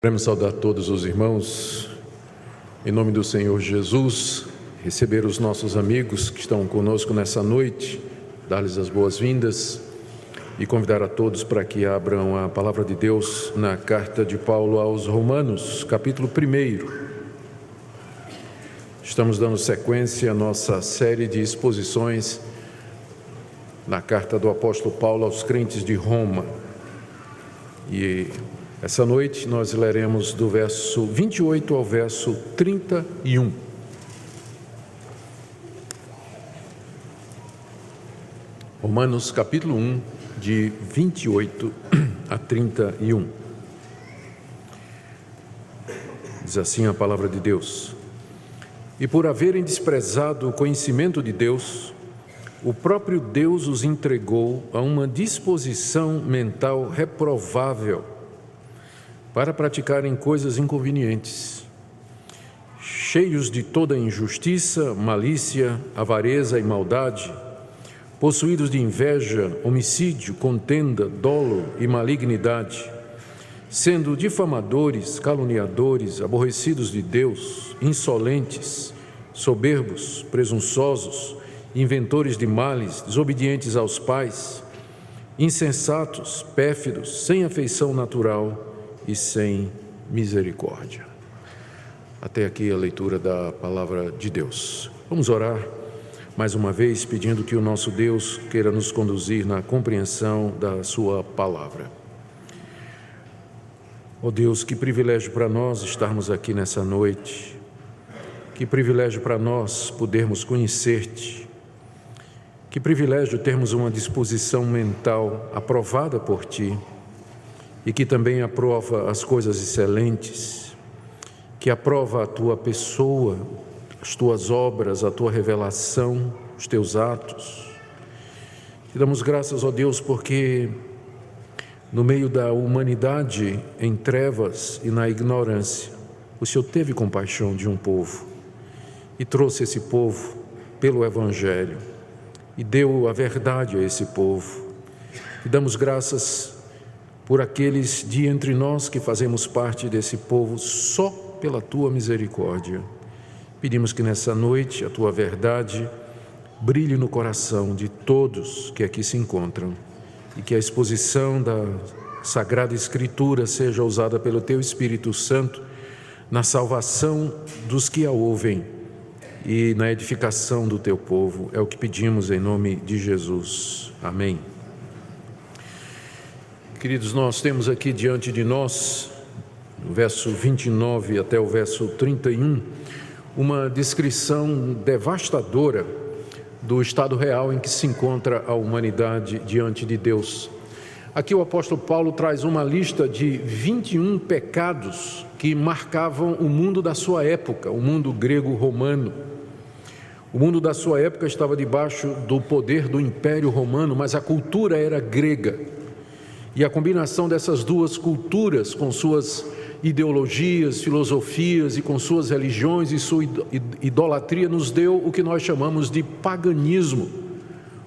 Queremos saudar todos os irmãos, em nome do Senhor Jesus, receber os nossos amigos que estão conosco nessa noite, dar-lhes as boas-vindas e convidar a todos para que abram a palavra de Deus na carta de Paulo aos Romanos, capítulo 1. Estamos dando sequência à nossa série de exposições na carta do apóstolo Paulo aos crentes de Roma. E essa noite nós leremos do verso 28 ao verso 31. Romanos capítulo 1, de 28 a 31. Diz assim a palavra de Deus: E por haverem desprezado o conhecimento de Deus, o próprio Deus os entregou a uma disposição mental reprovável, para praticarem coisas inconvenientes, cheios de toda injustiça, malícia, avareza e maldade, possuídos de inveja, homicídio, contenda, dolo e malignidade, sendo difamadores, caluniadores, aborrecidos de Deus, insolentes, soberbos, presunçosos, inventores de males, desobedientes aos pais, insensatos, pérfidos, sem afeição natural e sem misericórdia. Até aqui a leitura da palavra de Deus. Vamos orar mais uma vez, pedindo que o nosso Deus queira nos conduzir na compreensão da sua palavra. Ó Deus, que privilégio para nós estarmos aqui nessa noite, que privilégio para nós podermos conhecer-te, que privilégio termos uma disposição mental aprovada por ti, e que também aprova as coisas excelentes, que aprova a tua pessoa, as tuas obras, a tua revelação, os teus atos. Te damos graças, ó Deus, porque no meio da humanidade em trevas e na ignorância, o Senhor teve compaixão de um povo e trouxe esse povo pelo Evangelho e deu a verdade a esse povo. Te damos graças por aqueles de entre nós que fazemos parte desse povo só pela tua misericórdia. Pedimos que nessa noite a tua verdade brilhe no coração de todos que aqui se encontram e que a exposição da Sagrada Escritura seja usada pelo teu Espírito Santo na salvação dos que a ouvem e na edificação do teu povo. É o que pedimos em nome de Jesus. Amém. Queridos, nós temos aqui diante de nós, no verso 29 até o verso 31, uma descrição devastadora do estado real em que se encontra a humanidade diante de Deus. Aqui o apóstolo Paulo traz uma lista de 21 pecados que marcavam o mundo da sua época, o mundo grego-romano. O mundo da sua época estava debaixo do poder do Império Romano, mas a cultura era grega. E a combinação dessas duas culturas, com suas ideologias, filosofias e com suas religiões e sua idolatria, nos deu o que nós chamamos de paganismo,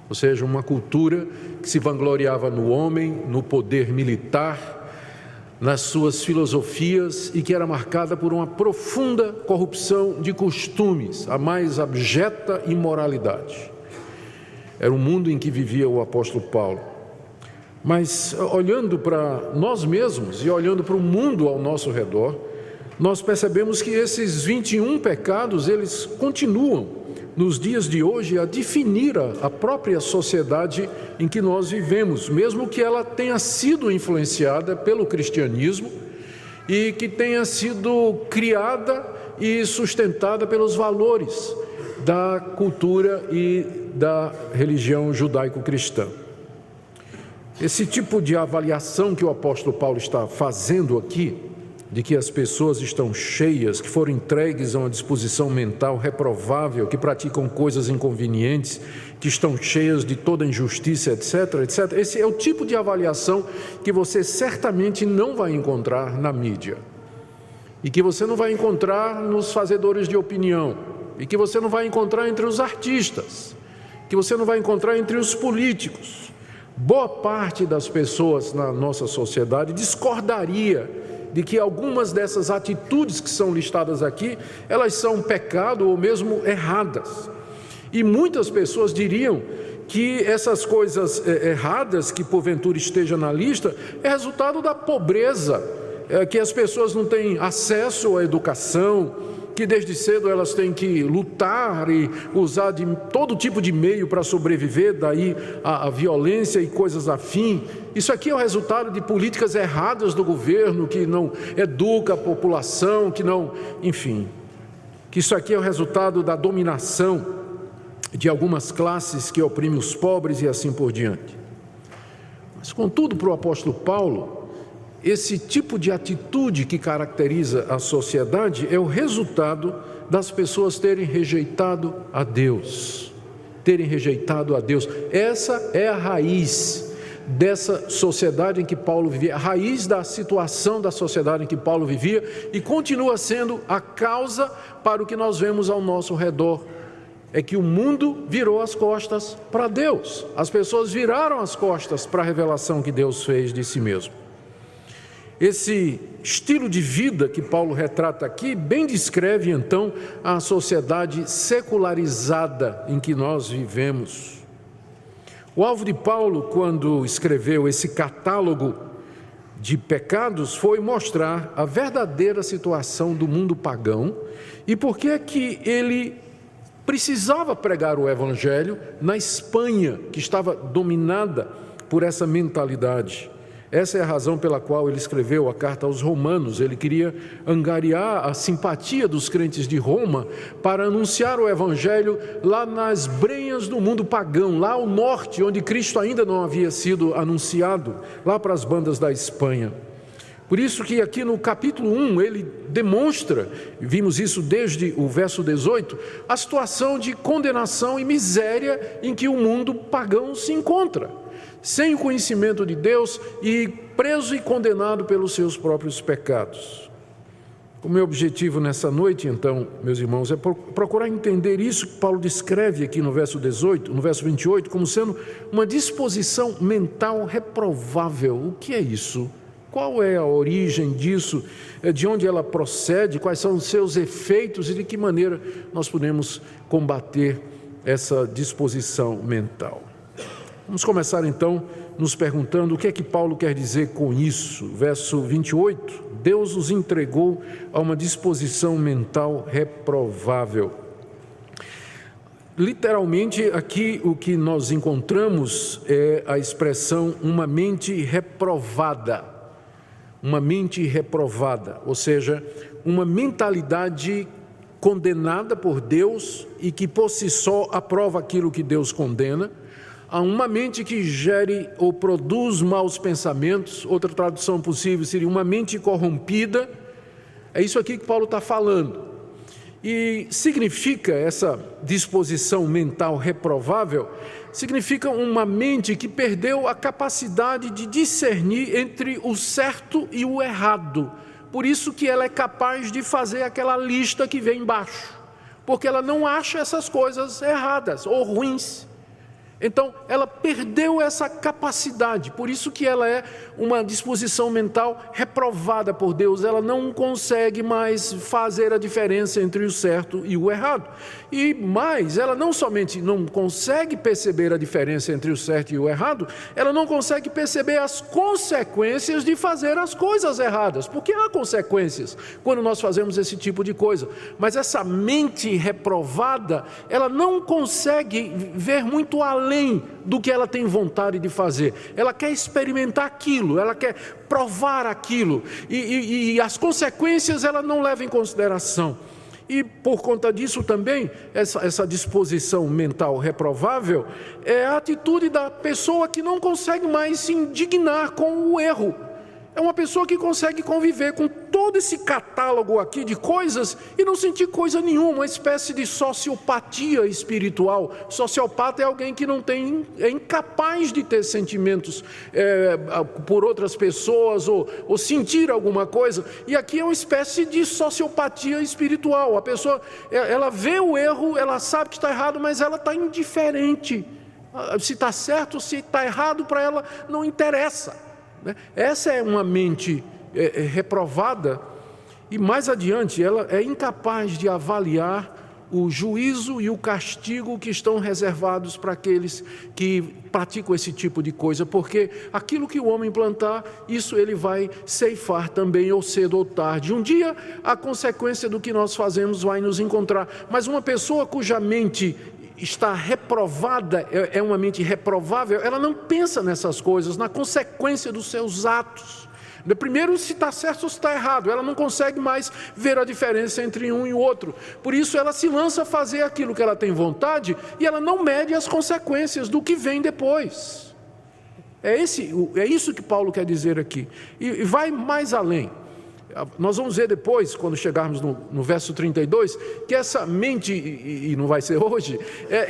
ou seja, uma cultura que se vangloriava no homem, no poder militar, nas suas filosofias e que era marcada por uma profunda corrupção de costumes, a mais abjeta imoralidade. Era o mundo em que vivia o apóstolo Paulo. Mas olhando para nós mesmos e olhando para o mundo ao nosso redor, nós percebemos que esses 21 pecados, eles continuam nos dias de hoje a definir a própria sociedade em que nós vivemos, mesmo que ela tenha sido influenciada pelo cristianismo e que tenha sido criada e sustentada pelos valores da cultura e da religião judaico-cristã. Esse tipo de avaliação que o apóstolo Paulo está fazendo aqui, de que as pessoas estão cheias, que foram entregues a uma disposição mental reprovável, que praticam coisas inconvenientes, que estão cheias de toda injustiça, etc., etc. Esse é o tipo de avaliação que você certamente não vai encontrar na mídia, e que você não vai encontrar nos fazedores de opinião, e que você não vai encontrar entre os artistas, que você não vai encontrar entre os políticos. Boa parte das pessoas na nossa sociedade discordaria de que algumas dessas atitudes que são listadas aqui, elas são pecado ou mesmo erradas. E muitas pessoas diriam que essas coisas erradas que porventura esteja na lista é resultado da pobreza, que as pessoas não têm acesso à educação, que desde cedo elas têm que lutar e usar de todo tipo de meio para sobreviver, daí a violência e coisas afim. Isso aqui é o resultado de políticas erradas do governo, que não educa a população, que não, enfim, que isso aqui é o resultado da dominação de algumas classes que oprimem os pobres e assim por diante. Mas, contudo, para o apóstolo Paulo, esse tipo de atitude que caracteriza a sociedade é o resultado das pessoas terem rejeitado a Deus. Terem rejeitado a Deus. Essa é a raiz dessa sociedade em que Paulo vivia, a raiz da situação da sociedade em que Paulo vivia, e continua sendo a causa para o que nós vemos ao nosso redor. É que o mundo virou as costas para Deus. As pessoas viraram as costas para a revelação que Deus fez de si mesmo. Esse estilo de vida que Paulo retrata aqui bem descreve então a sociedade secularizada em que nós vivemos. O alvo de Paulo, quando escreveu esse catálogo de pecados, foi mostrar a verdadeira situação do mundo pagão e por que é que ele precisava pregar o evangelho na Espanha, que estava dominada por essa mentalidade. Essa é a razão pela qual ele escreveu a carta aos Romanos. Ele queria angariar a simpatia dos crentes de Roma para anunciar o evangelho lá nas brenhas do mundo pagão, lá ao norte, onde Cristo ainda não havia sido anunciado, lá para as bandas da Espanha. Por isso que aqui no capítulo 1 ele demonstra, vimos isso desde o verso 18, a situação de condenação e miséria em que o mundo pagão se encontra, sem o conhecimento de Deus e preso e condenado pelos seus próprios pecados. O meu objetivo nessa noite, então, meus irmãos, é procurar entender isso que Paulo descreve aqui no verso 18, no verso 28, como sendo uma disposição mental reprovável. O que é isso? Qual é a origem disso? De onde ela procede? Quais são os seus efeitos? E de que maneira nós podemos combater essa disposição mental? Vamos começar então nos perguntando o que é que Paulo quer dizer com isso. Verso 28, Deus os entregou a uma disposição mental reprovável. Literalmente aqui o que nós encontramos é a expressão uma mente reprovada. Uma mente reprovada, ou seja, uma mentalidade condenada por Deus e que por si só aprova aquilo que Deus condena, a uma mente que gere ou produz maus pensamentos. Outra tradução possível seria uma mente corrompida. É isso aqui que Paulo está falando. E significa essa disposição mental reprovável, significa uma mente que perdeu a capacidade de discernir entre o certo e o errado. Por isso que ela é capaz de fazer aquela lista que vem embaixo, porque ela não acha essas coisas erradas ou ruins. Então, ela perdeu essa capacidade, por isso que ela é uma disposição mental reprovada por Deus. Ela não consegue mais fazer a diferença entre o certo e o errado. E mais, ela não somente não consegue perceber a diferença entre o certo e o errado, ela não consegue perceber as consequências de fazer as coisas erradas, porque há consequências quando nós fazemos esse tipo de coisa. Mas essa mente reprovada, ela não consegue ver muito além do que ela tem vontade de fazer. Ela quer experimentar aquilo, ela quer provar aquilo, e as consequências ela não leva em consideração. E por conta disso também, essa disposição mental reprovável é a atitude da pessoa que não consegue mais se indignar com o erro. É uma pessoa que consegue conviver com todo esse catálogo aqui de coisas e não sentir coisa nenhuma, uma espécie de sociopatia espiritual. Sociopata é alguém que não tem, é incapaz de ter sentimentos por outras pessoas ou sentir alguma coisa. E aqui é uma espécie de sociopatia espiritual. A pessoa, ela vê o erro, ela sabe que está errado, mas ela está indiferente. Se está certo ou se está errado, para ela não interessa. Essa é uma mente reprovada, e mais adiante ela é incapaz de avaliar o juízo e o castigo que estão reservados para aqueles que praticam esse tipo de coisa, porque aquilo que o homem plantar, isso ele vai ceifar também, ou cedo ou tarde. Um dia a consequência do que nós fazemos vai nos encontrar, mas uma pessoa cuja mente está reprovada, é uma mente reprovável, ela não pensa nessas coisas, na consequência dos seus atos. Primeiro, se está certo ou se está errado, ela não consegue mais ver a diferença entre um e o outro. Por isso ela se lança a fazer aquilo que ela tem vontade e ela não mede as consequências do que vem depois. É isso que Paulo quer dizer aqui. E vai mais além. Nós vamos ver depois, quando chegarmos no verso 32, que essa mente, e não vai ser hoje,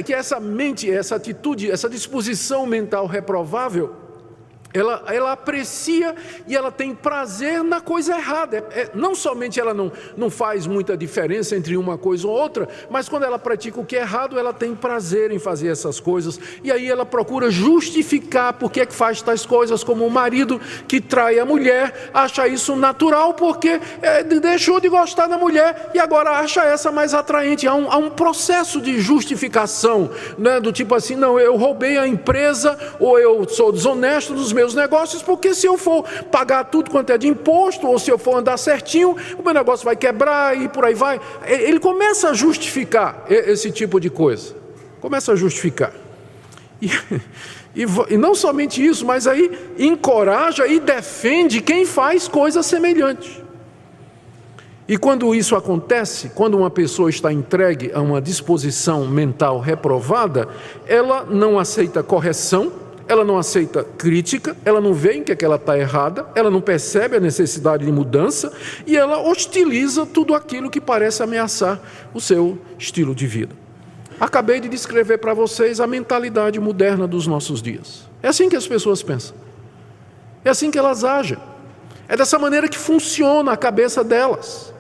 que essa mente, essa atitude, essa disposição mental reprovável, ela aprecia e ela tem prazer na coisa errada. Não somente ela não faz muita diferença entre uma coisa ou outra, mas quando ela pratica o que é errado, ela tem prazer em fazer essas coisas. E aí ela procura justificar por que faz tais coisas, como o marido que trai a mulher, acha isso natural porque deixou de gostar da mulher e agora acha essa mais atraente. Há um processo de justificação, né? Do tipo assim, não, eu roubei a empresa, ou eu sou desonesto nos meus negócios, porque se eu for pagar tudo quanto é de imposto, ou se eu for andar certinho, o meu negócio vai quebrar e por aí vai. Ele começa a justificar esse tipo de coisa. Começa a justificar. E não somente isso, mas aí encoraja e defende quem faz coisa semelhante. E quando isso acontece, quando uma pessoa está entregue a uma disposição mental reprovada, ela não aceita correção, ela não aceita crítica, ela não vê em que ela está errada, ela não percebe a necessidade de mudança e ela hostiliza tudo aquilo que parece ameaçar o seu estilo de vida. Acabei de descrever para vocês a mentalidade moderna dos nossos dias. É assim que as pessoas pensam. É assim que elas agem. É dessa maneira que funciona a cabeça delas.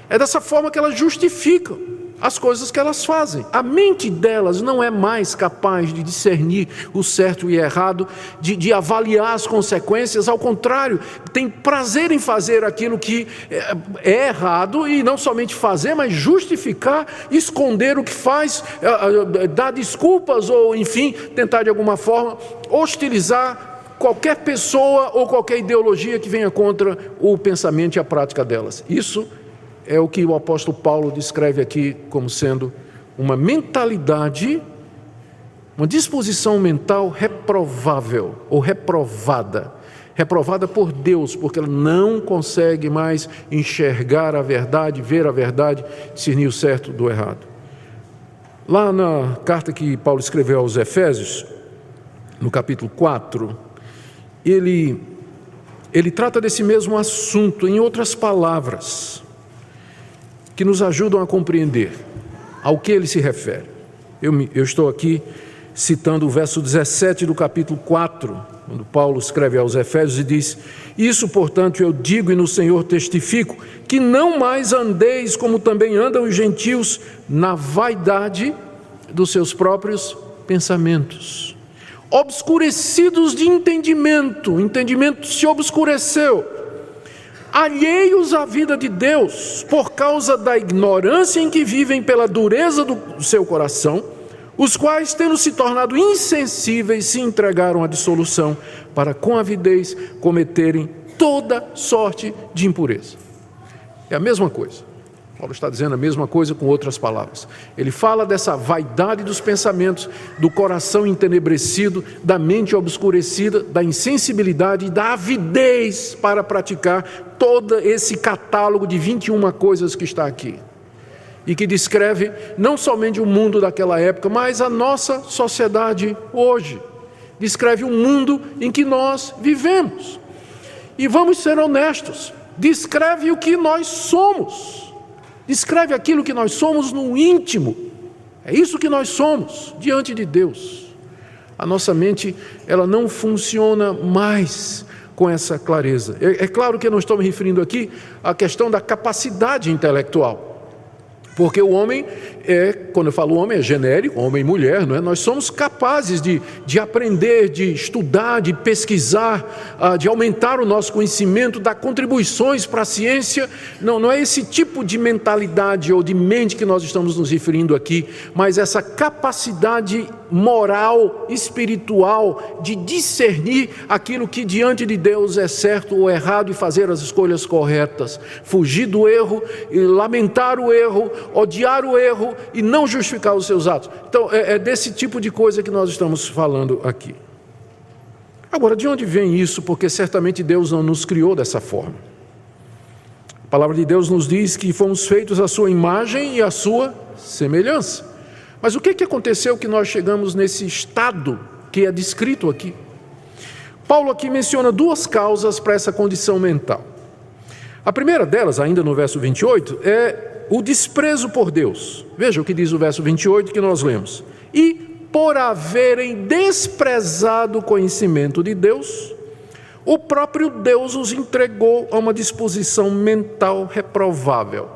É dessa forma que elas justificam as coisas que elas fazem. A mente delas não é mais capaz de discernir o certo e errado, de avaliar as consequências. Ao contrário, tem prazer em fazer aquilo que é errado, e não somente fazer, mas justificar, esconder o que faz, dar desculpas, ou enfim, tentar de alguma forma hostilizar qualquer pessoa ou qualquer ideologia que venha contra o pensamento e a prática delas. Isso é o que o apóstolo Paulo descreve aqui como sendo uma mentalidade, uma disposição mental reprovável ou reprovada. Reprovada por Deus, porque ela não consegue mais enxergar a verdade, ver a verdade, discernir o certo do errado. Lá na carta que Paulo escreveu aos Efésios, no capítulo 4, ele trata desse mesmo assunto em outras palavras, que nos ajudam a compreender ao que ele se refere. Eu estou aqui citando o verso 17 do capítulo 4, quando Paulo escreve aos Efésios e diz: isso, portanto, eu digo e no Senhor testifico, que não mais andeis como também andam os gentios, na vaidade dos seus próprios pensamentos, obscurecidos de entendimento, o entendimento se obscureceu, alheios à vida de Deus, por causa da ignorância em que vivem pela dureza do seu coração, os quais, tendo se tornado insensíveis, se entregaram à dissolução, para com avidez cometerem toda sorte de impureza. É a mesma coisa. Paulo está dizendo a mesma coisa com outras palavras. Ele fala dessa vaidade dos pensamentos, do coração entenebrecido, da mente obscurecida, da insensibilidade e da avidez para praticar todo esse catálogo de 21 coisas que está aqui. E que descreve não somente o mundo daquela época, mas a nossa sociedade hoje. Descreve o mundo em que nós vivemos. E vamos ser honestos, descreve o que nós somos. Descreve aquilo que nós somos no íntimo. É isso que nós somos diante de Deus. A nossa mente, ela não funciona mais com essa clareza. É claro que eu não estou me referindo aqui à questão da capacidade intelectual, porque o homem, quando eu falo homem, é genérico, homem e mulher, não é? Nós somos capazes de aprender, de estudar, de pesquisar, de aumentar o nosso conhecimento, dar contribuições para a ciência. Não é esse tipo de mentalidade ou de mente que nós estamos nos referindo aqui, mas essa capacidade moral, espiritual, de discernir aquilo que diante de Deus é certo ou errado e fazer as escolhas corretas, fugir do erro, lamentar o erro, odiar o erro e não justificar os seus atos. Então é desse tipo de coisa que nós estamos falando aqui. Agora, de onde vem isso? Porque certamente Deus não nos criou dessa forma. A palavra de Deus nos diz que fomos feitos à sua imagem e à sua semelhança. Mas o que aconteceu que nós chegamos nesse estado que é descrito aqui? Paulo aqui menciona duas causas para essa condição mental. A primeira delas, ainda no verso 28, é o desprezo por Deus. Veja o que diz o verso 28 que nós lemos. E por haverem desprezado o conhecimento de Deus, o próprio Deus os entregou a uma disposição mental reprovável.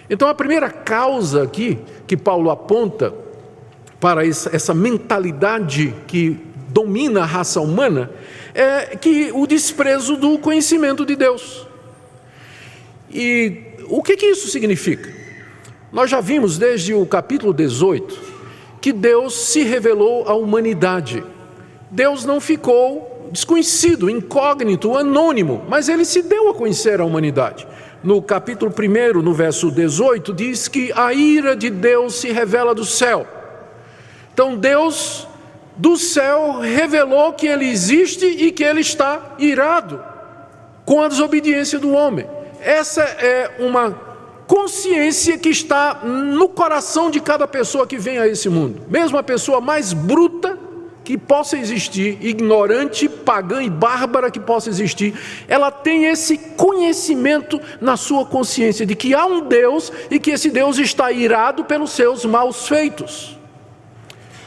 Então a primeira causa aqui que Paulo aponta para essa mentalidade que domina a raça humana é que o desprezo do conhecimento de Deus. E o que isso significa? Nós já vimos desde o capítulo 18 que Deus se revelou à humanidade. Deus não ficou desconhecido, incógnito, anônimo, mas ele se deu a conhecer à humanidade. No capítulo 1, no verso 18, diz que a ira de Deus se revela do céu. Então Deus do céu revelou que ele existe e que ele está irado com a desobediência do homem. Essa é uma consciência que está no coração de cada pessoa que vem a esse mundo. Mesmo a pessoa mais bruta que possa existir, ignorante, pagã e bárbara que possa existir, ela tem esse conhecimento na sua consciência de que há um Deus e que esse Deus está irado pelos seus maus feitos.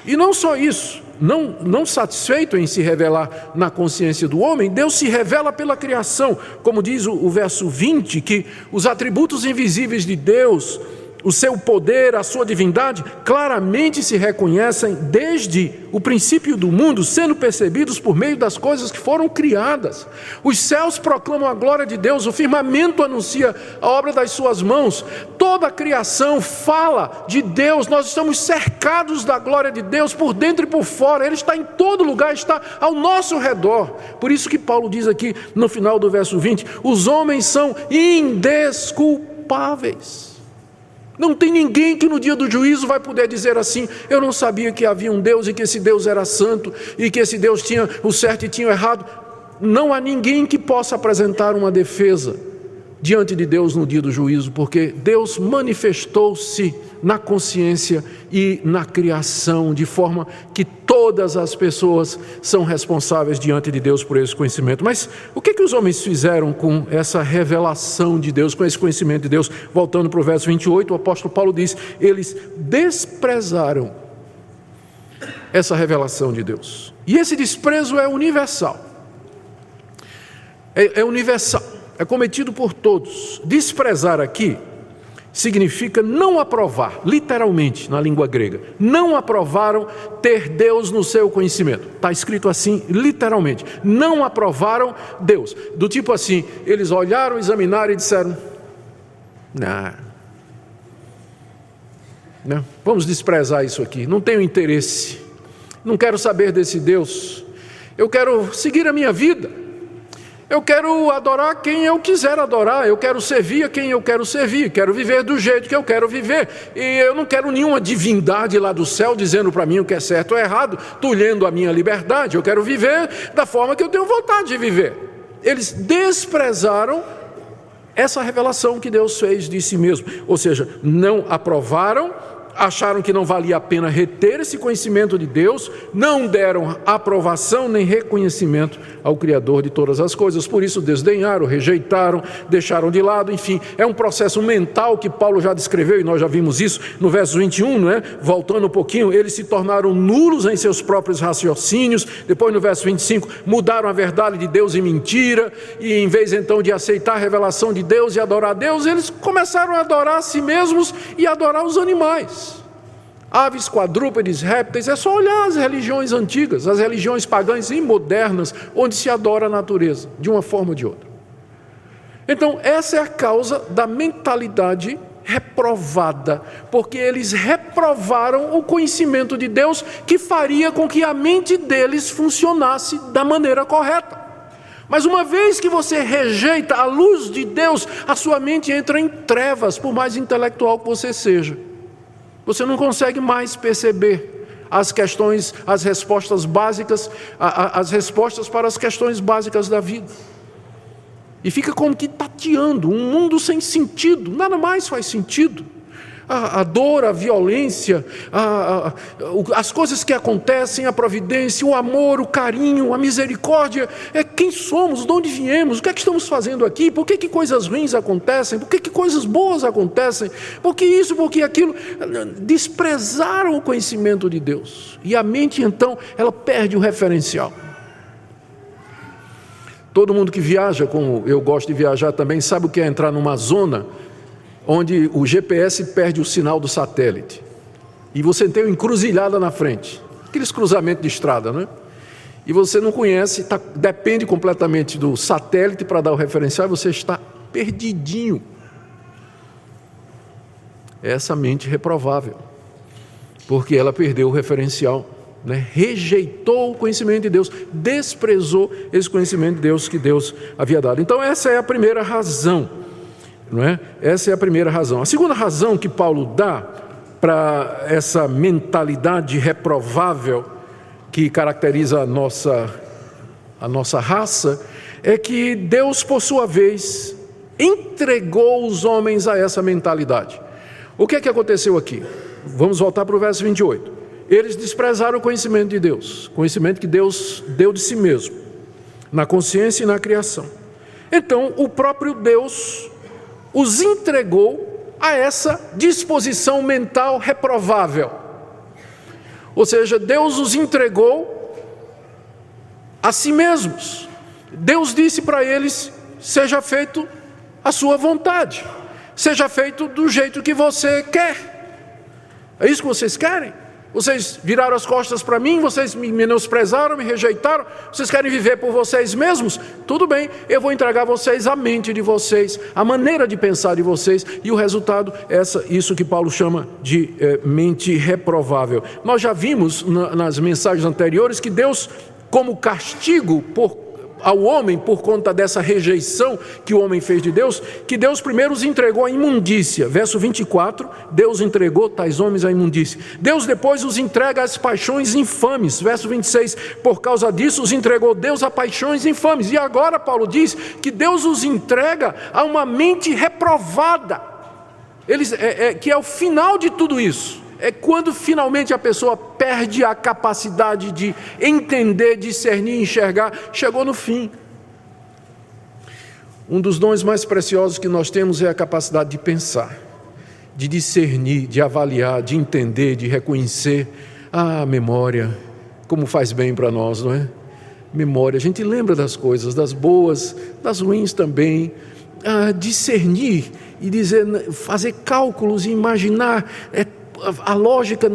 E não só isso, não satisfeito em se revelar na consciência do homem, Deus se revela pela criação, como diz o verso 20, que os atributos invisíveis de Deus, o seu poder, a sua divindade, claramente se reconhecem desde o princípio do mundo, sendo percebidos por meio das coisas que foram criadas. Os céus proclamam a glória de Deus, o firmamento anuncia a obra das suas mãos, toda a criação fala de Deus, nós estamos cercados da glória de Deus por dentro e por fora, Ele está em todo lugar, está ao nosso redor. Por isso que Paulo diz aqui no final do verso 20, os homens são indesculpáveis. Não tem ninguém que no dia do juízo vai poder dizer assim, eu não sabia que havia um Deus e que esse Deus era santo e que esse Deus tinha o certo e tinha o errado. Não há ninguém que possa apresentar uma defesa diante de Deus no dia do juízo, porque Deus manifestou-se na consciência e na criação, de forma que todas as pessoas são responsáveis diante de Deus por esse conhecimento. Mas o que os homens fizeram com essa revelação de Deus, com esse conhecimento de Deus? Voltando para o verso 28, o apóstolo Paulo diz, eles desprezaram essa revelação de Deus. E esse desprezo é universal. É universal. É cometido por todos. Desprezar aqui significa não aprovar, literalmente na língua grega. Não aprovaram ter Deus no seu conhecimento. Está escrito assim, literalmente. Não aprovaram Deus. Do tipo assim, eles olharam, examinaram e disseram, não, vamos desprezar isso aqui, não tenho interesse, não quero saber desse Deus, eu quero seguir a minha vida. Eu quero adorar quem eu quiser adorar, eu quero servir a quem eu quero servir, quero viver do jeito que eu quero viver, e eu não quero nenhuma divindade lá do céu dizendo para mim o que é certo ou errado, tolhendo a minha liberdade, eu quero viver da forma que eu tenho vontade de viver. Eles desprezaram essa revelação que Deus fez de si mesmo, ou seja, não aprovaram acharam que não valia a pena reter esse conhecimento de Deus, não deram aprovação nem reconhecimento ao Criador de todas as coisas, por isso desdenharam, rejeitaram, deixaram de lado, enfim, é um processo mental que Paulo já descreveu, e nós já vimos isso no verso 21, não é? Voltando um pouquinho, eles se tornaram nulos em seus próprios raciocínios, depois no verso 25, mudaram a verdade de Deus em mentira, e em vez então de aceitar a revelação de Deus e adorar a Deus, eles começaram a adorar a si mesmos e adorar os animais. Aves, quadrúpedes, répteis, é só olhar as religiões antigas, as religiões pagãs e modernas, onde se adora a natureza, de uma forma ou de outra. Então, essa é a causa da mentalidade reprovada, porque eles reprovaram o conhecimento de Deus que faria com que a mente deles funcionasse da maneira correta. Mas uma vez que você rejeita a luz de Deus, a sua mente entra em trevas, por mais intelectual que você seja. Você não consegue mais perceber as questões, as respostas básicas, as respostas para as questões básicas da vida. E fica como que tateando, um mundo sem sentido, nada mais faz sentido. A dor, a violência, as coisas que acontecem, a providência, o amor, o carinho, a misericórdia, é quem somos, de onde viemos, o que é que estamos fazendo aqui, por que coisas ruins acontecem, por que coisas boas acontecem, por que isso, por que aquilo, desprezaram o conhecimento de Deus, e a mente então, ela perde o referencial. Todo mundo que viaja, como eu gosto de viajar também, sabe o que é entrar numa zona onde o GPS perde o sinal do satélite, e você tem uma encruzilhada na frente, aqueles cruzamentos de estrada, né? E você não conhece, depende completamente do satélite para dar o referencial, e você está perdidinho. Essa mente reprovável, porque ela perdeu o referencial, né? Rejeitou o conhecimento de Deus, desprezou esse conhecimento de Deus que Deus havia dado. Então essa é a primeira razão, não é? Essa é a primeira razão. A segunda razão que Paulo dá para essa mentalidade reprovável que caracteriza a nossa raça é que Deus, por sua vez, entregou os homens a essa mentalidade. O que é que aconteceu aqui? Vamos voltar para o verso 28. Eles desprezaram o conhecimento de Deus, conhecimento que Deus deu de si mesmo, na consciência e na criação. Então, o próprio Deus os entregou a essa disposição mental reprovável. Ou seja, Deus os entregou a si mesmos. Deus disse para eles: seja feito a sua vontade, seja feito do jeito que você quer. É isso que vocês querem? Vocês viraram as costas para mim, vocês me menosprezaram, me rejeitaram, vocês querem viver por vocês mesmos? Tudo bem, eu vou entregar a vocês a mente de vocês, a maneira de pensar de vocês, e o resultado é isso que Paulo chama de mente reprovável. Nós já vimos nas mensagens anteriores que Deus, como castigo ao homem por conta dessa rejeição que o homem fez de Deus, que Deus primeiro os entregou à imundícia. Verso 24, Deus entregou tais homens à imundícia. Deus depois os entrega às paixões infames. Verso 26, por causa disso os entregou Deus a paixões infames. E agora Paulo diz que Deus os entrega a uma mente reprovada. Que é o final de tudo isso. É quando finalmente a pessoa perde a capacidade de entender, discernir, enxergar, chegou no fim. Um dos dons mais preciosos que nós temos é a capacidade de pensar, de discernir, de avaliar, de entender, de reconhecer. A memória, como faz bem para nós, não é? Memória, a gente lembra das coisas, das boas, das ruins também. Discernir e fazer cálculos e imaginar a lógica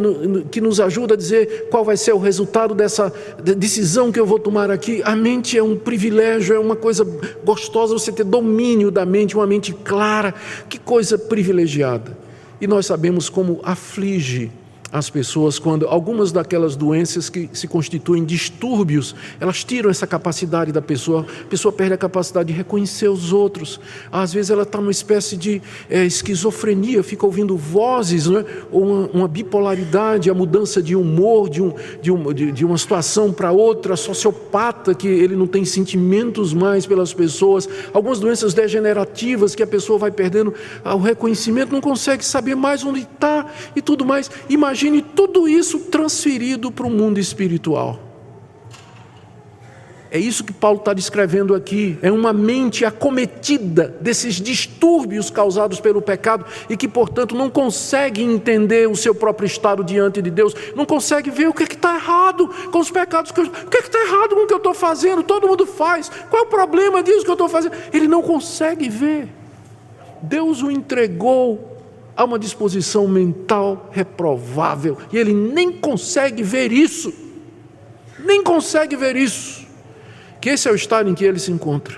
que nos ajuda a dizer qual vai ser o resultado dessa decisão que eu vou tomar aqui. A mente é um privilégio, é uma coisa gostosa você ter domínio da mente, uma mente clara, que coisa privilegiada. E nós sabemos como aflige as pessoas quando algumas daquelas doenças que se constituem distúrbios, elas tiram essa capacidade da pessoa, a pessoa perde a capacidade de reconhecer os outros. Às vezes ela está numa espécie de esquizofrenia, fica ouvindo vozes, não é? Ou uma bipolaridade, a mudança de humor de uma situação para outra, sociopata, que ele não tem sentimentos mais pelas pessoas, algumas doenças degenerativas que a pessoa vai perdendo o reconhecimento, não consegue saber mais onde está, e tudo mais. Imagine tudo isso transferido para o mundo espiritual. É isso que Paulo está descrevendo aqui. É uma mente acometida desses distúrbios causados pelo pecado e que, portanto, não consegue entender o seu próprio estado diante de Deus, não consegue ver o que está errado com os pecados, o que está errado com o que eu estou fazendo, todo mundo faz, qual é o problema disso que eu estou fazendo? Ele não consegue ver. Deus o entregou a uma disposição mental reprovável e ele nem consegue ver isso, que esse é o estado em que ele se encontra.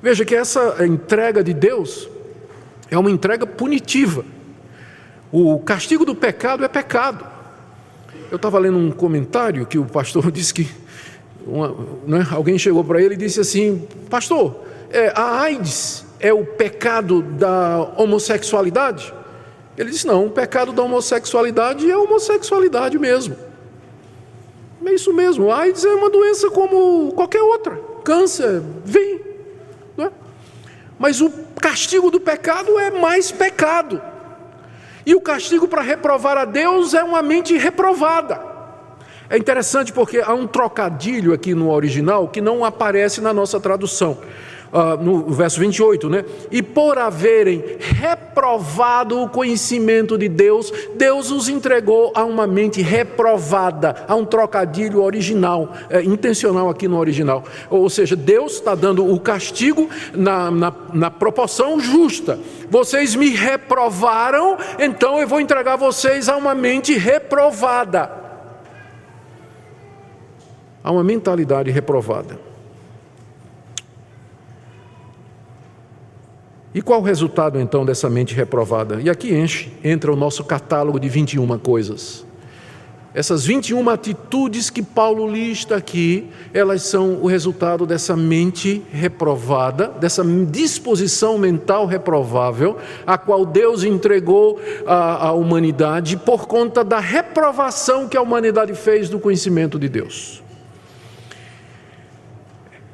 Veja que essa entrega de Deus é uma entrega punitiva. O castigo do pecado é pecado. Eu estava lendo um comentário que o pastor disse que alguém chegou para ele e disse assim: pastor, a AIDS é o pecado da homossexualidade? Ele disse: não, o pecado da homossexualidade é a homossexualidade mesmo. É isso mesmo, a AIDS é uma doença como qualquer outra, câncer, vem, não é? Mas o castigo do pecado é mais pecado, e o castigo para reprovar a Deus é uma mente reprovada. É interessante porque há um trocadilho aqui no original que não aparece na nossa tradução. No verso 28, né? E por haverem reprovado o conhecimento de Deus, Deus os entregou a uma mente reprovada. Há um trocadilho original, intencional aqui no original. Ou seja, Deus está dando o castigo na proporção justa. Vocês me reprovaram, então eu vou entregar vocês a uma mente reprovada. Há uma mentalidade reprovada. E qual o resultado então dessa mente reprovada? E aqui entra o nosso catálogo de 21 coisas. Essas 21 atitudes que Paulo lista aqui, elas são o resultado dessa mente reprovada, dessa disposição mental reprovável, a qual Deus entregou à humanidade por conta da reprovação que a humanidade fez do conhecimento de Deus.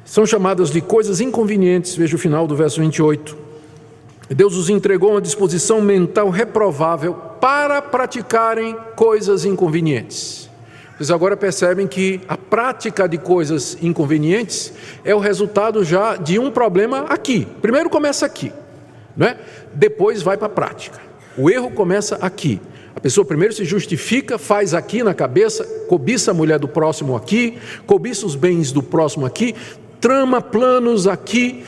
São chamadas de coisas inconvenientes, veja o final do verso 28. Deus os entregou uma disposição mental reprovável para praticarem coisas inconvenientes. Vocês agora percebem que a prática de coisas inconvenientes é o resultado já de um problema aqui. Primeiro começa aqui, não é? Depois vai para a prática. O erro começa aqui. A pessoa primeiro se justifica, faz aqui na cabeça, cobiça a mulher do próximo aqui, cobiça os bens do próximo aqui, trama planos aqui,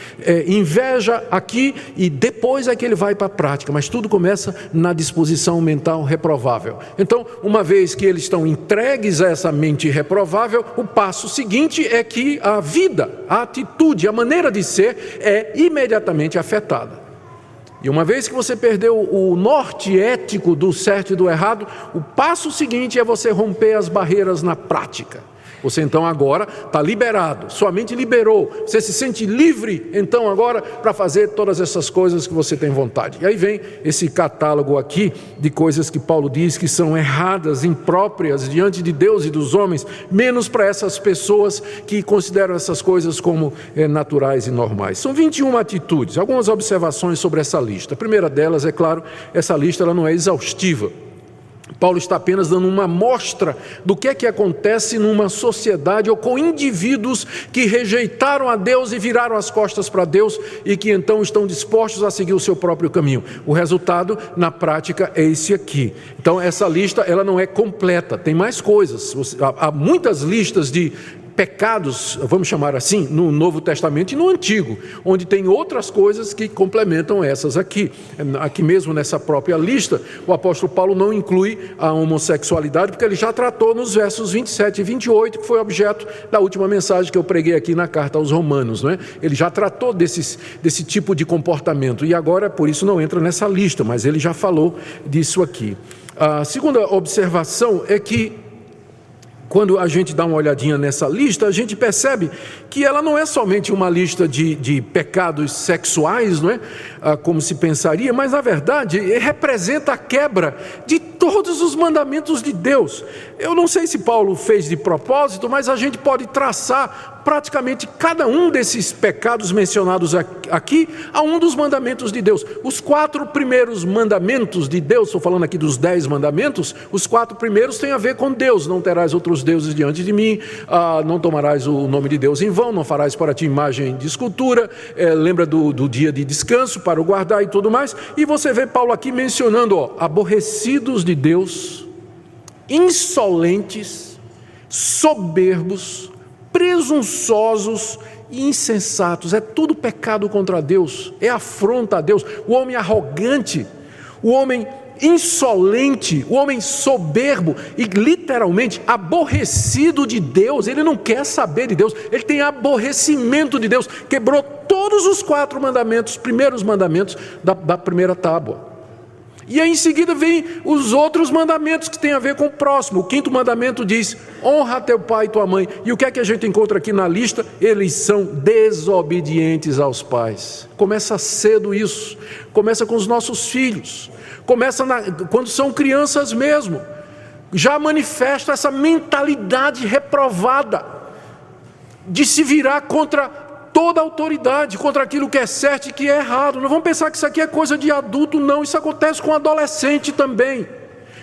inveja aqui, e depois é que ele vai para a prática, mas tudo começa na disposição mental reprovável. Então, uma vez que eles estão entregues a essa mente reprovável, o passo seguinte é que a vida, a atitude, a maneira de ser é imediatamente afetada. E uma vez que você perdeu o norte ético do certo e do errado, o passo seguinte é você romper as barreiras na prática. Você então agora está liberado, sua mente liberou, você se sente livre então agora para fazer todas essas coisas que você tem vontade. E aí vem esse catálogo aqui de coisas que Paulo diz que são erradas, impróprias diante de Deus e dos homens, menos para essas pessoas que consideram essas coisas como naturais e normais. São 21 atitudes, algumas observações sobre essa lista. A primeira delas, é claro, essa lista ela não é exaustiva. Paulo está apenas dando uma amostra do que é que acontece numa sociedade ou com indivíduos que rejeitaram a Deus e viraram as costas para Deus e que então estão dispostos a seguir o seu próprio caminho. O resultado, na prática, é esse aqui. Então, essa lista ela não é completa, tem mais coisas. Há muitas listas de pecados, vamos chamar assim, no Novo Testamento e no Antigo, onde tem outras coisas que complementam essas aqui. Aqui mesmo nessa própria lista, o apóstolo Paulo não inclui a homossexualidade, porque ele já tratou nos versos 27 e 28, que foi objeto da última mensagem que eu preguei aqui na carta aos Romanos, não é? Ele já tratou desse tipo de comportamento, e agora por isso não entra nessa lista, mas ele já falou disso aqui. A segunda observação é que quando a gente dá uma olhadinha nessa lista, a gente percebe que ela não é somente uma lista de pecados sexuais, não é? Como se pensaria, mas na verdade representa a quebra de todos os mandamentos de Deus. Eu não sei se Paulo fez de propósito, mas a gente pode traçar praticamente cada um desses pecados mencionados aqui a um dos mandamentos de Deus. Os 4 primeiros mandamentos de Deus, estou falando aqui dos 10 mandamentos, os 4 primeiros têm a ver com Deus. Não terás outros deuses diante de mim, não tomarás o nome de Deus em vão, não farás para ti imagem de escultura, lembra do dia de descanso para o guardar e tudo mais. E você vê Paulo aqui mencionando, aborrecidos de Deus, insolentes, soberbos, presunçosos e insensatos. É tudo pecado contra Deus, é afronta a Deus. O homem arrogante, o homem insolente, o homem soberbo e literalmente aborrecido de Deus, ele não quer saber de Deus, ele tem aborrecimento de Deus, quebrou todos os 4 mandamentos, primeiros mandamentos da primeira tábua. E aí em seguida vem os outros mandamentos que tem a ver com o próximo. O 5º mandamento diz: honra teu pai e tua mãe. E o que é que a gente encontra aqui na lista? Eles são desobedientes aos pais. Começa cedo isso, começa com os nossos filhos, começa quando são crianças mesmo. Já manifesta essa mentalidade reprovada de se virar contra toda a autoridade, contra aquilo que é certo e que é errado. Não vamos pensar que isso aqui é coisa de adulto, não. Isso acontece com adolescente também,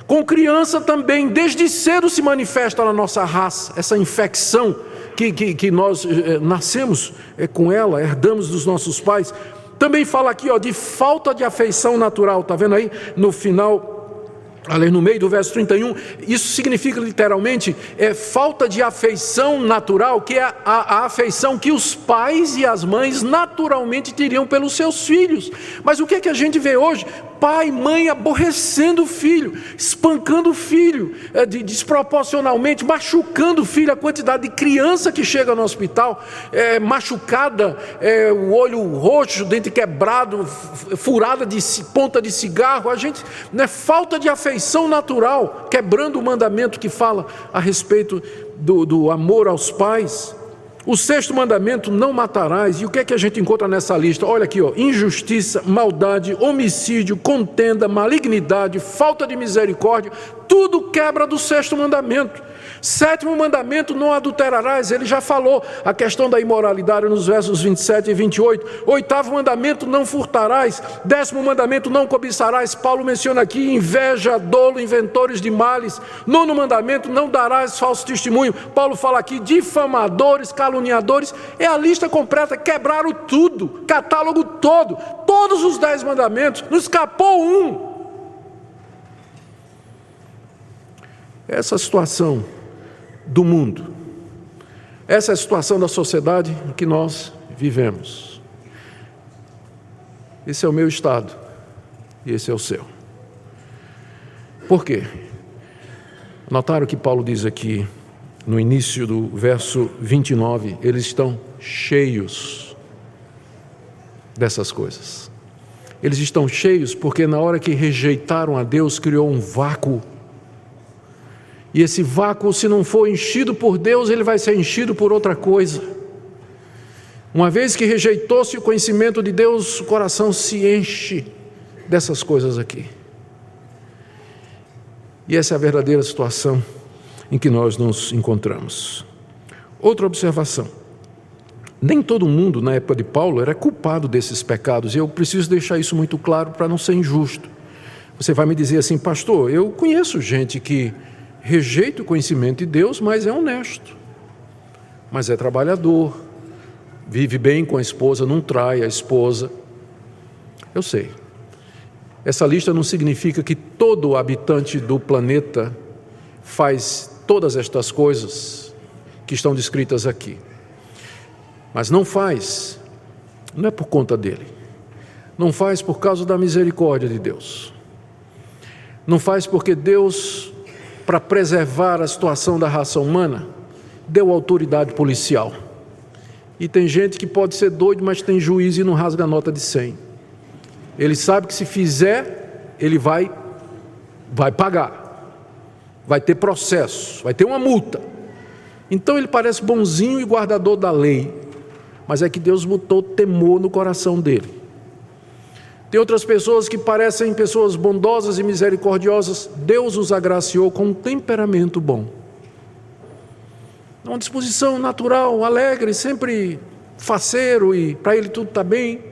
com criança também. Desde cedo se manifesta na nossa raça essa infecção que nós nascemos com ela, herdamos dos nossos pais. Também fala aqui de falta de afeição natural. Está vendo aí no final, ali no meio do verso 31, isso significa literalmente falta de afeição natural, que é a afeição que os pais e as mães naturalmente teriam pelos seus filhos. Mas o que é que a gente vê hoje? Pai e mãe aborrecendo o filho, espancando o filho, desproporcionalmente, machucando o filho. A quantidade de criança que chega no hospital, machucada, o olho roxo, dente quebrado, furada de ponta de cigarro. A gente, falta de afeição natural, quebrando o mandamento que fala a respeito do amor aos pais. O 6º mandamento: não matarás. E o que é que a gente encontra nessa lista? Olha aqui, injustiça, maldade, homicídio, contenda, malignidade, falta de misericórdia, tudo quebra do 6º mandamento. 7º mandamento: não adulterarás. Ele já falou a questão da imoralidade nos versos 27 e 28. 8º mandamento: não furtarás. 10º mandamento: não cobiçarás. Paulo menciona aqui inveja, dolo, inventores de males. 9º mandamento: não darás falso testemunho. Paulo fala aqui difamadores, caluniadores. É a lista completa, quebraram tudo, catálogo todo, todos os 10 mandamentos, não escapou um. Essa situação do mundo, essa é a situação da sociedade em que nós vivemos. Esse é o meu estado e esse é o seu. Por quê? Notaram que Paulo diz aqui no início do verso 29, eles estão cheios dessas coisas. Eles estão cheios porque na hora que rejeitaram a Deus, criou um vácuo. E esse vácuo, se não for enchido por Deus, ele vai ser enchido por outra coisa. Uma vez que rejeitou-se o conhecimento de Deus, o coração se enche dessas coisas aqui. E essa é a verdadeira situação em que nós nos encontramos. Outra observação: nem todo mundo na época de Paulo era culpado desses pecados, e eu preciso deixar isso muito claro para não ser injusto. Você vai me dizer assim: pastor, eu conheço gente que rejeita o conhecimento de Deus, mas é honesto, mas é trabalhador, vive bem com a esposa, não trai a esposa. Eu sei, essa lista não significa que todo habitante do planeta faz todas estas coisas que estão descritas aqui, mas não faz, não é por conta dele, não faz por causa da misericórdia de Deus, não faz porque Deus, para preservar a situação da raça humana, deu autoridade policial. E tem gente que pode ser doido, mas tem juízo e não rasga a nota de 100. Ele sabe que se fizer, ele vai pagar, vai ter processo, vai ter uma multa. Então ele parece bonzinho e guardador da lei, mas é que Deus botou temor no coração dele. Tem outras pessoas que parecem pessoas bondosas e misericordiosas, Deus os agraciou com um temperamento bom. uma disposição natural, alegre, sempre faceiro e para ele tudo está bem.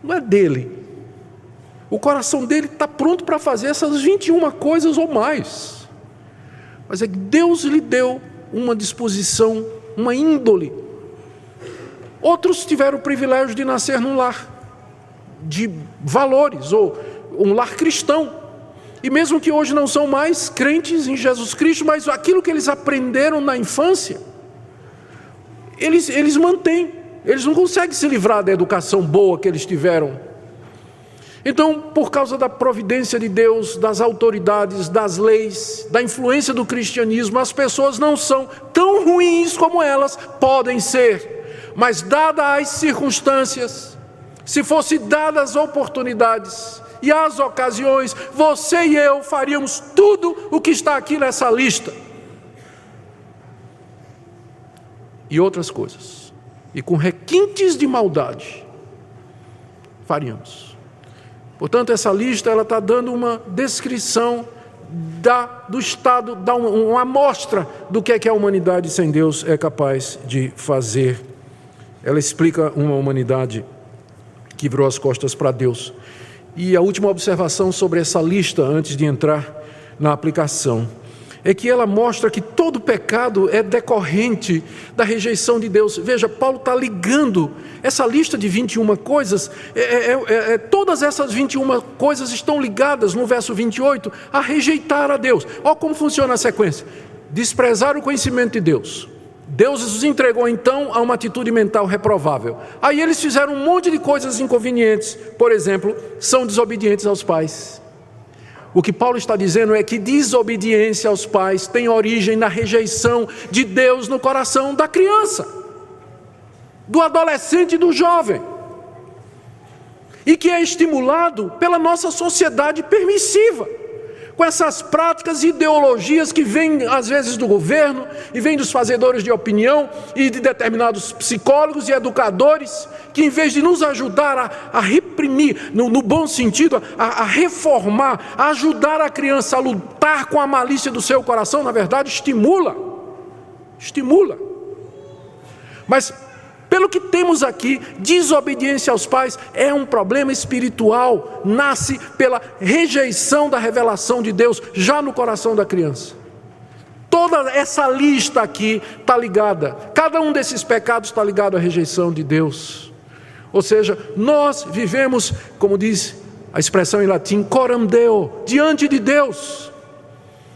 Não é dele. O coração dele está pronto para fazer essas 21 coisas ou mais. Mas é que Deus lhe deu uma disposição, uma índole. Outros tiveram o privilégio de nascer num lar de valores, ou um lar cristão. E mesmo que hoje não são mais crentes em Jesus Cristo, mas aquilo que eles aprenderam na infância, eles mantêm. Eles não conseguem se livrar da educação boa que eles tiveram. Então, por causa da providência de Deus, das autoridades, das leis, da influência do cristianismo, as pessoas não são tão ruins como elas podem ser. Mas dadas as circunstâncias, se fossem dadas as oportunidades e as ocasiões, você e eu faríamos tudo o que está aqui nessa lista. E outras coisas. E com requintes de maldade, faríamos. Portanto, essa lista ela está dando uma descrição do estado, dá uma amostra do que é que a humanidade sem Deus é capaz de fazer. Ela explica uma humanidade que virou as costas para Deus. E a última observação sobre essa lista, antes de entrar na aplicação, é que ela mostra que todo pecado é decorrente da rejeição de Deus. Veja, Paulo está ligando essa lista de 21 coisas, todas essas 21 coisas estão ligadas no verso 28 a rejeitar a Deus. Olha como funciona a sequência: desprezar o conhecimento de Deus. Deus os entregou então a uma atitude mental reprovável. Aí eles fizeram um monte de coisas inconvenientes. Por exemplo, são desobedientes aos pais. O que Paulo está dizendo é que desobediência aos pais tem origem na rejeição de Deus no coração da criança, do adolescente e do jovem, e que é estimulado pela nossa sociedade permissiva, com essas práticas e ideologias que vêm às vezes do governo, e vêm dos fazedores de opinião, e de determinados psicólogos e educadores, que em vez de nos ajudar a reprimir, no bom sentido, a reformar, a ajudar a criança a lutar com a malícia do seu coração, na verdade estimula. Mas pelo que temos aqui, desobediência aos pais é um problema espiritual, nasce pela rejeição da revelação de Deus já no coração da criança. Toda essa lista aqui está ligada, cada um desses pecados está ligado à rejeição de Deus. Ou seja, nós vivemos, como diz a expressão em latim, coram Deo, diante de Deus.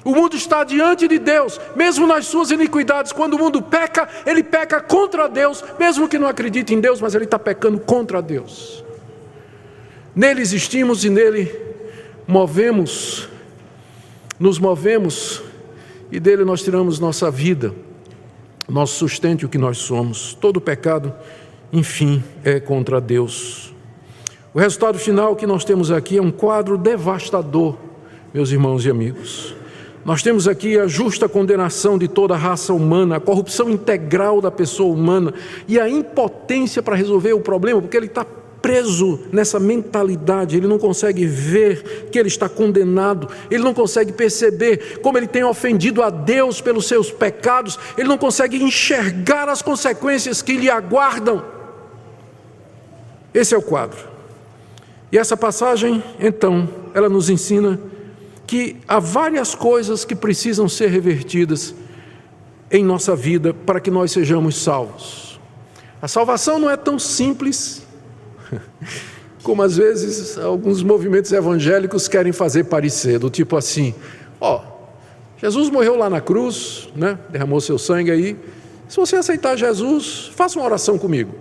O mundo está diante de Deus, mesmo nas suas iniquidades. Quando o mundo peca, ele peca contra Deus, mesmo que não acredite em Deus, mas ele está pecando contra Deus. Nele existimos e nele nos movemos, e dele nós tiramos nossa vida, nosso sustento e o que nós somos. Todo pecado, enfim, é contra Deus. O resultado final que nós temos aqui é um quadro devastador, meus irmãos e amigos. Nós temos aqui a justa condenação de toda a raça humana, a corrupção integral da pessoa humana e a impotência para resolver o problema, porque ele está preso nessa mentalidade, ele não consegue ver que ele está condenado, ele não consegue perceber como ele tem ofendido a Deus pelos seus pecados, ele não consegue enxergar as consequências que lhe aguardam. Esse é o quadro. E essa passagem, então, ela nos ensina que há várias coisas que precisam ser revertidas em nossa vida para que nós sejamos salvos. A salvação não é tão simples como às vezes alguns movimentos evangélicos querem fazer parecer, do tipo assim: Jesus morreu lá na cruz, né? Derramou seu sangue aí. Se você aceitar Jesus, faça uma oração comigo,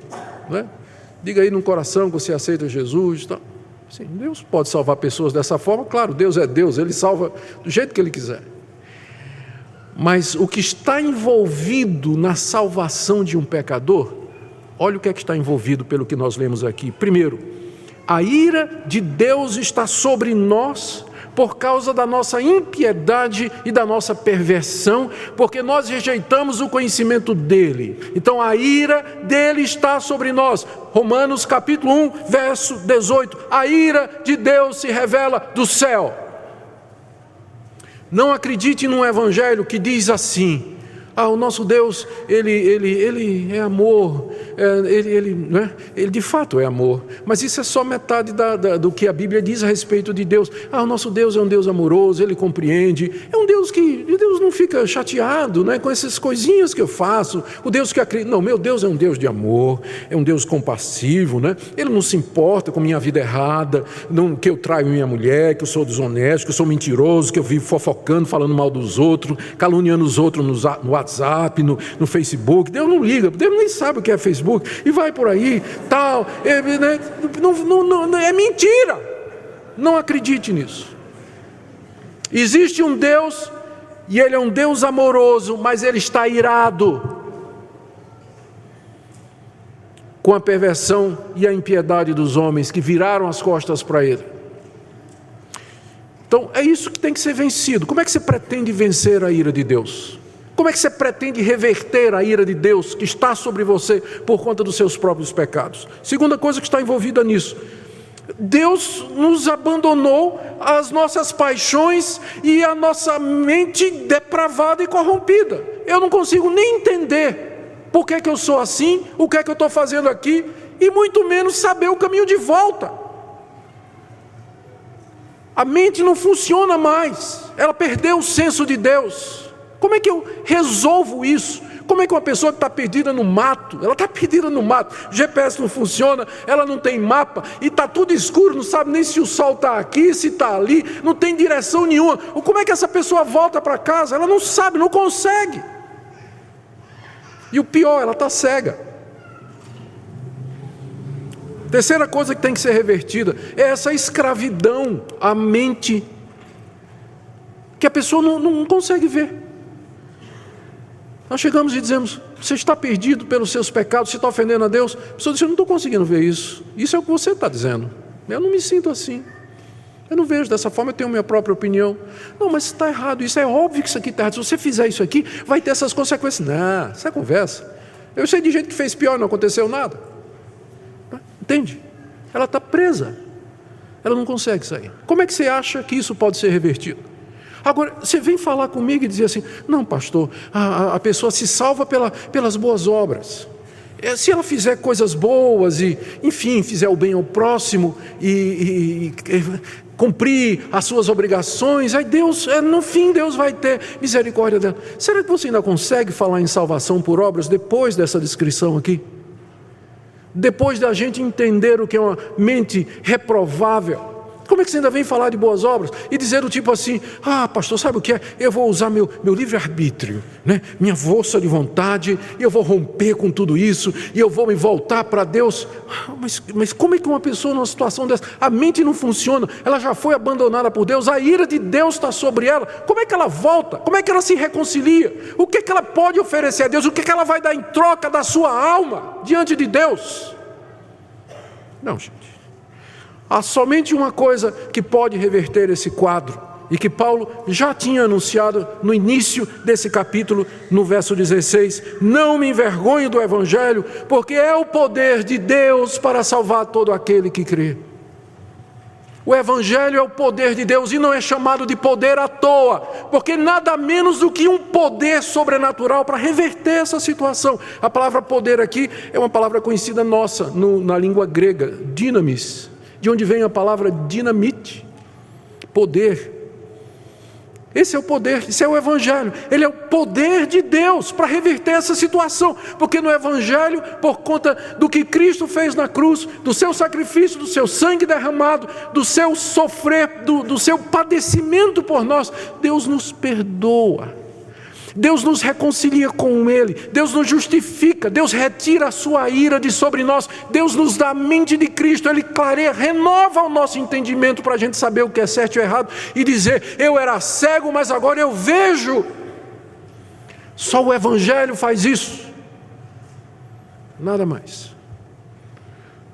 né? Diga aí no coração que você aceita Jesus, tá? Sim, Deus pode salvar pessoas dessa forma, claro, Deus é Deus, Ele salva do jeito que Ele quiser. Mas o que está envolvido na salvação de um pecador, olha o que é que está envolvido pelo que nós lemos aqui. Primeiro, a ira de Deus está sobre nós por causa da nossa impiedade e da nossa perversão, porque nós rejeitamos o conhecimento dele. Então a ira dele está sobre nós. Romanos capítulo 1, verso 18. A ira de Deus se revela do céu. Não acredite num evangelho que diz assim: O nosso Deus, Ele é amor, Ele de fato é amor, mas isso é só metade do que a Bíblia diz a respeito de Deus. O nosso Deus é um Deus amoroso, Ele compreende, é um Deus que Deus não fica chateado, com essas coisinhas que eu faço, o Deus que acredita. Não, meu Deus é um Deus de amor, é um Deus compassivo, Ele não se importa com minha vida errada, que eu traio minha mulher, que eu sou desonesto, que eu sou mentiroso, que eu vivo fofocando, falando mal dos outros, caluniando os outros no WhatsApp, no Facebook. Deus não liga, Deus nem sabe o que é Facebook, e vai por aí, tal, não, é mentira. Não acredite nisso. Existe um Deus, e Ele é um Deus amoroso, mas Ele está irado com a perversão e a impiedade dos homens que viraram as costas para Ele. Então, é isso que tem que ser vencido. Como é que você pretende vencer a ira de Deus? Como é que você pretende reverter a ira de Deus que está sobre você por conta dos seus próprios pecados? Segunda coisa que está envolvida nisso: Deus nos abandonou às nossas paixões e à nossa mente depravada e corrompida. Eu não consigo nem entender por que eu sou assim, o que é que eu estou fazendo aqui, e muito menos saber o caminho de volta. A mente não funciona mais, ela perdeu o senso de Deus. Como é que eu resolvo isso? Como é que uma pessoa que está perdida no mato, ela está perdida no mato, GPS não funciona, ela não tem mapa, e está tudo escuro, não sabe nem se o sol está aqui, se está ali, não tem direção nenhuma. Como é que essa pessoa volta para casa? Ela não sabe, não consegue. E o pior, ela está cega. Terceira coisa que tem que ser revertida é essa escravidão à mente, que a pessoa não consegue ver. Nós chegamos e dizemos: você está perdido pelos seus pecados, você está ofendendo a Deus. A pessoa diz: eu não estou conseguindo ver isso. Isso é o que você está dizendo. Eu não me sinto assim. Eu não vejo dessa forma, eu tenho minha própria opinião. Não, mas está errado, isso é óbvio que isso aqui está errado. Se você fizer isso aqui, vai ter essas consequências. Não, isso é conversa. Eu sei de gente que fez pior e não aconteceu nada. Entende? Ela está presa. Ela não consegue sair. Como é que você acha que isso pode ser revertido? Agora, você vem falar comigo e dizer assim: não, pastor, a pessoa se salva pelas boas obras. Se ela fizer coisas boas e, enfim, fizer o bem ao próximo e cumprir as suas obrigações, aí Deus, no fim, Deus vai ter misericórdia dela. Será que você ainda consegue falar em salvação por obras depois dessa descrição aqui? Depois da gente entender o que é uma mente reprovável? Como é que você ainda vem falar de boas obras e dizer do tipo assim: pastor, sabe o que é? Eu vou usar meu livre-arbítrio, minha força de vontade, e eu vou romper com tudo isso, e eu vou me voltar para Deus. Mas como é que uma pessoa numa situação dessa, a mente não funciona, ela já foi abandonada por Deus, a ira de Deus está sobre ela, como é que ela volta? Como é que ela se reconcilia? O que é que ela pode oferecer a Deus? O que é que ela vai dar em troca da sua alma diante de Deus? Não, gente. Há somente uma coisa que pode reverter esse quadro, e que Paulo já tinha anunciado no início desse capítulo, no verso 16: não me envergonho do Evangelho, porque é o poder de Deus para salvar todo aquele que crê. O Evangelho é o poder de Deus, e não é chamado de poder à toa, porque nada menos do que um poder sobrenatural para reverter essa situação. A palavra poder aqui é uma palavra conhecida nossa, na língua grega, dinamis, de onde vem a palavra dinamite, poder. Esse é o poder, esse é o Evangelho. Ele é o poder de Deus para reverter essa situação, porque no Evangelho, por conta do que Cristo fez na cruz, do seu sacrifício, do seu sangue derramado, do seu sofrer, do seu padecimento por nós, Deus nos perdoa, Deus nos reconcilia com Ele, Deus nos justifica, Deus retira a sua ira de sobre nós, Deus nos dá a mente de Cristo, Ele clareia, renova o nosso entendimento para a gente saber o que é certo e errado, e dizer: eu era cego, mas agora eu vejo. Só o Evangelho faz isso, nada mais.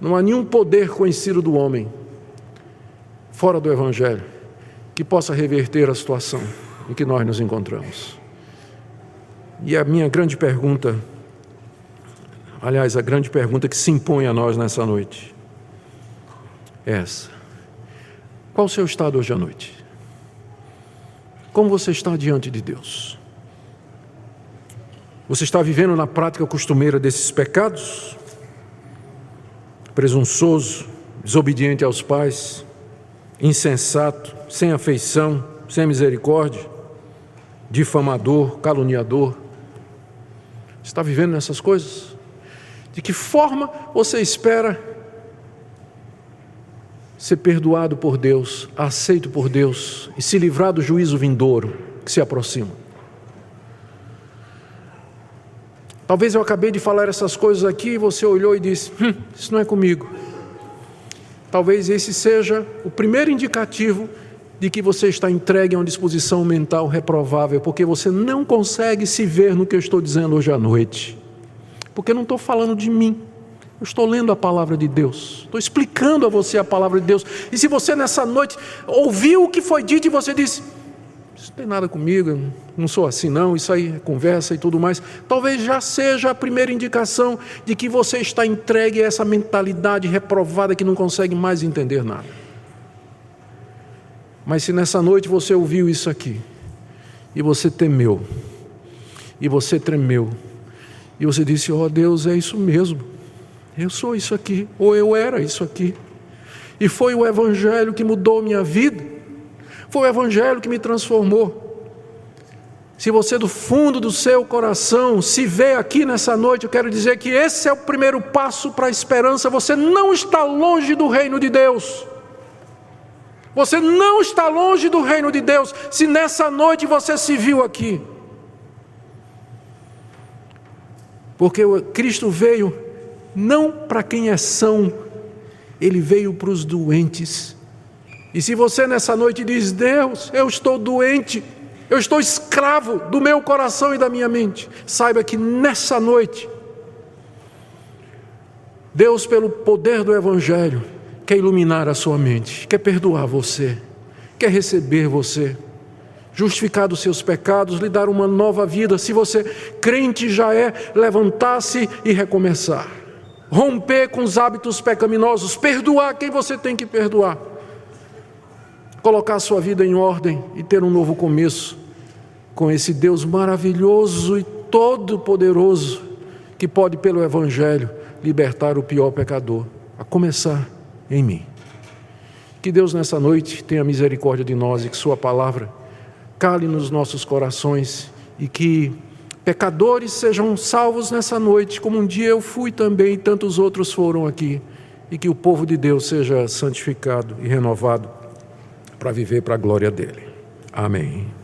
Não há nenhum poder conhecido do homem, fora do Evangelho, que possa reverter a situação em que nós nos encontramos. E a minha grande pergunta, aliás, a grande pergunta que se impõe a nós nessa noite é essa: qual o seu estado hoje à noite? Como você está diante de Deus? Você está vivendo na prática costumeira desses pecados? Presunçoso, desobediente aos pais, insensato, sem afeição, sem misericórdia, difamador, caluniador. Você está vivendo nessas coisas? De que forma você espera ser perdoado por Deus, aceito por Deus e se livrar do juízo vindouro que se aproxima? Talvez eu acabei de falar essas coisas aqui e você olhou e disse, isso não é comigo. Talvez esse seja o primeiro indicativo de que você está entregue a uma disposição mental reprovável, porque você não consegue se ver no que eu estou dizendo hoje à noite. Porque eu não estou falando de mim, eu estou lendo a palavra de Deus, estou explicando a você a palavra de Deus. E se você nessa noite ouviu o que foi dito e você disse, isso não tem nada comigo, eu não sou assim não, isso aí é conversa e tudo mais, talvez já seja a primeira indicação de que você está entregue a essa mentalidade reprovada que não consegue mais entender nada. Mas se nessa noite você ouviu isso aqui, e você temeu, e você tremeu, e você disse, Deus, é isso mesmo, eu sou isso aqui, ou eu era isso aqui, e foi o Evangelho que mudou minha vida, foi o Evangelho que me transformou. Se você do fundo do seu coração se vê aqui nessa noite, eu quero dizer que esse é o primeiro passo para a esperança. Você não está longe do reino de Deus. Você não está longe do reino de Deus, se nessa noite você se viu aqui. Porque Cristo veio não para quem é são, Ele veio para os doentes. E se você nessa noite diz, Deus, eu estou doente, eu estou escravo do meu coração e da minha mente, saiba que nessa noite, Deus, pelo poder do Evangelho, quer iluminar a sua mente, quer perdoar você, quer receber você, justificar dos seus pecados, lhe dar uma nova vida. Se você crente já é, levantar-se e recomeçar, romper com os hábitos pecaminosos, perdoar quem você tem que perdoar, colocar a sua vida em ordem e ter um novo começo com esse Deus maravilhoso e todo-poderoso que pode pelo Evangelho libertar o pior pecador, a começar em mim. Que Deus nessa noite tenha misericórdia de nós e que sua palavra cale nos nossos corações e que pecadores sejam salvos nessa noite, como um dia eu fui também e tantos outros foram aqui, e que o povo de Deus seja santificado e renovado para viver para a glória dele. Amém.